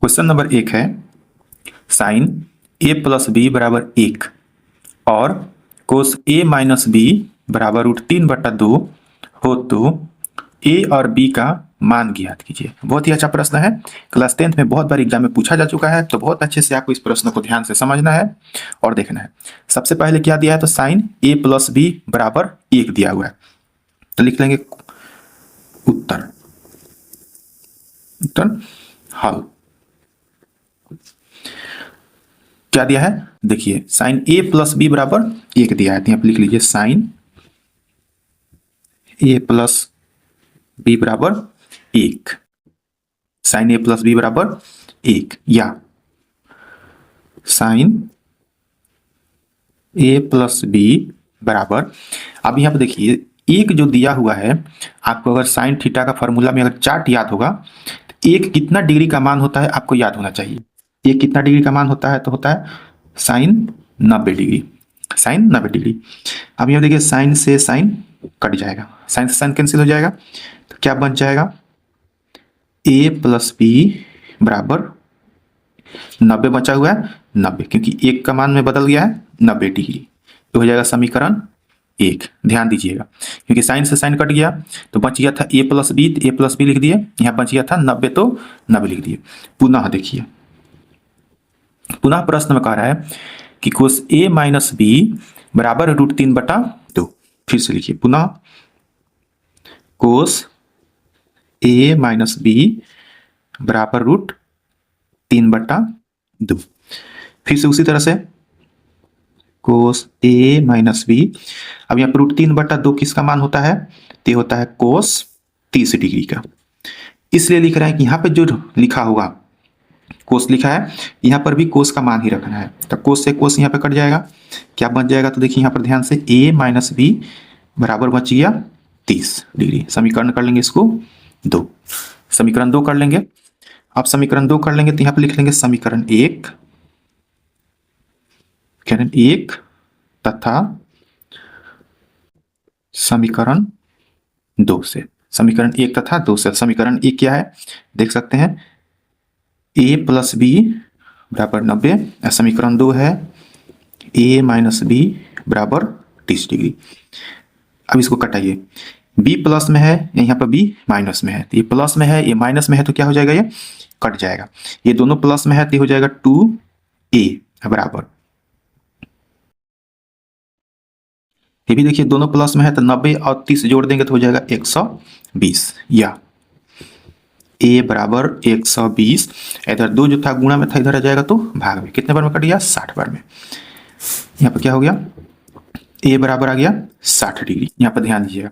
Question number 1 है sign ए plus B बराबर 1 और कोस ए माइनस बी बराबर √3/2 हो तो ए और बी का मान ज्ञात कीजिए। बहुत ही अच्छा प्रश्न है, क्लास 10th में बहुत बार एग्जाम में पूछा जा चुका है, तो बहुत अच्छे से आपको इस प्रश्न को ध्यान से समझना है और देखना है। सबसे पहले क्या दिया है, तो साइन ए प्लस बी बराबर 1 दिया हुआ है, तो लिख लेंगे उत्तर हल। क्या दिया है, देखिए साइन ए प्लस बी बराबर 1 दिया है, तो यहाँ पे लिख लीजिए साइन ए प्लस बी बराबर 1, साइन ए प्लस बी बराबर 1 या साइन ए प्लस बी बराबर, अब यहाँ पे देखिए एक जो दिया हुआ है, आपको अगर साइन थीटा का फॉर्मूला में अगर चार्ट याद होगा तो एक कितना डिग्री का मान होता है आपको याद होना चाहिए। एक कितना डिग्री का मान होता है, तो होता है साइन 90 डिग्री, साइन 90 डिग्री। अब यहाँ देखिए साइन से साइन कट जाएगा, साइन से साइन कैंसिल हो जाएगा, तो क्या बच जाएगा ए प्लस बी बराबर 90 बचा हुआ है 90, क्योंकि एक का मान में बदल गया है 90 डिग्री, तो हो जाएगा समीकरण 1। ध्यान दीजिएगा क्योंकि साइन से साइन कट गया तो बच गया था ए प्लस बी, तो ए प्लस बी लिख दिए, यहाँ बच गया था 90 तो 90 लिख दिए। पुनः देखिए, पुनः प्रश्न में कह रहा है कि कोस ए माइनस बी बराबर √3/2। फिर से लिखिए पुनः कोस ए माइनस बी बराबर √3/2। फिर से उसी तरह से कोस ए माइनस बी, अब यहाँ पर √3/2 किसका मान होता है, तो ये होता है कोस 30 डिग्री का। इसलिए लिख रहे हैं कि यहाँ पे जो लिखा होगा कोस लिखा है, यहाँ पर भी कोस का मान ही रखना है, तो कोस से कोस यहाँ पे कट जाएगा, क्या बच जाएगा, तो देखिए यहाँ पर ध्यान से a माइनस बी बराबर बच गया 30 डिग्री। समीकरण कर लेंगे इसको 2, समीकरण 2 कर लेंगे। अब समीकरण 2 कर लेंगे तो यहाँ पे लिख लेंगे समीकरण 1 तथा समीकरण 2 से, समीकरण 1 तथा 2 से। समीकरण 1 क्या है देख सकते हैं, a प्लस बी बराबर 90, समीकरण 2 है a माइनस बी बराबर 30 डिग्री। अब इसको कटाइए, b प्लस में है, यहाँ पर b माइनस में है, तो ये प्लस में है, ये माइनस में है, तो क्या हो जाएगा, ये कट जाएगा। ये दोनों प्लस में है तो हो जाएगा 2a बराबर, ये भी देखिए दोनों प्लस में है, तो 90 और 30 जोड़ देंगे तो हो जाएगा 120, या a बराबर 120। इधर 2 जो था गुणा में था, इधर आ जाएगा तो भाग में, कितने बार में कट गया 60 बार में। यहाँ पर क्या हो गया, a बराबर आ गया 60 डिग्री। यहाँ पर ध्यान दीजिएगा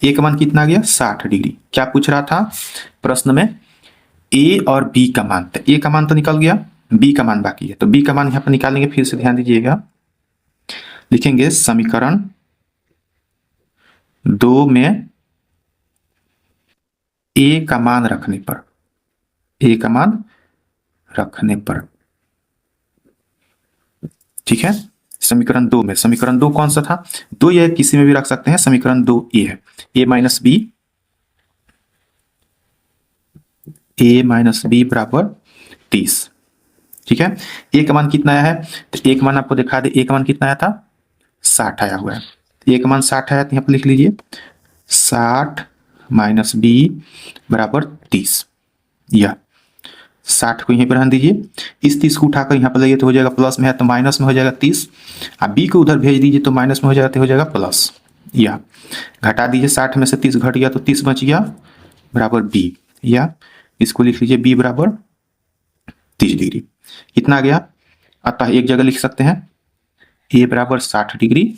a का मान कितना आ गया 60 डिग्री। क्या पूछ रहा था प्रश्न में, a और b का मान, तो a का मान तो निकल गया, b का मान बाकी है, तो b का मान यहाँ पर निकालेंगे। फिर से ध्यान दीजिएगा, लिखेंगे समीकरण 2 में a का मान रखने पर, a का मान रखने पर, ठीक है। समीकरण 2 में, समीकरण 2 कौन सा था, 2 ये किसी में भी रख सकते हैं, समीकरण 2 a है, a माइनस बी बराबर 30, ठीक है। a का मान कितना आया है, तो a का मान आपको दिखा दे, a का मान कितना आया था 60 आया हुआ है, a का मान 60 है, तो यहाँ पर लिख लीजिए 60 माइनस बी बराबर 30, या 60 को यहीं पर रहने दीजिए, इस 30 को उठाकर यहाँ पर लाइए तो हो जाएगा प्लस में है, तो माइनस में हो जाएगा 30, अब b को उधर भेज दीजिए तो माइनस में हो जाएगा, तो हो जाएगा प्लस, या घटा दीजिए 60 में से 30 घट गया तो 30 बच गया बराबर b, या इसको लिख लीजिए b बराबर 30 डिग्री। कितना आ गया, अतः एक जगह लिख सकते हैं a बराबर 60 डिग्री,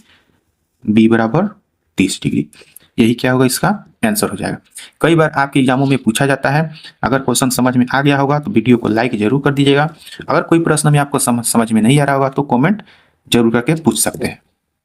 b बराबर 30 डिग्री, यही क्या होगा इसका आंसर हो जाएगा। कई बार आपके एग्जामों में पूछा जाता है, अगर क्वेश्चन समझ में आ गया होगा तो वीडियो को लाइक जरूर कर दीजिएगा। अगर कोई प्रश्न में आपको समझ में नहीं आ रहा होगा तो कमेंट जरूर करके पूछ सकते हैं।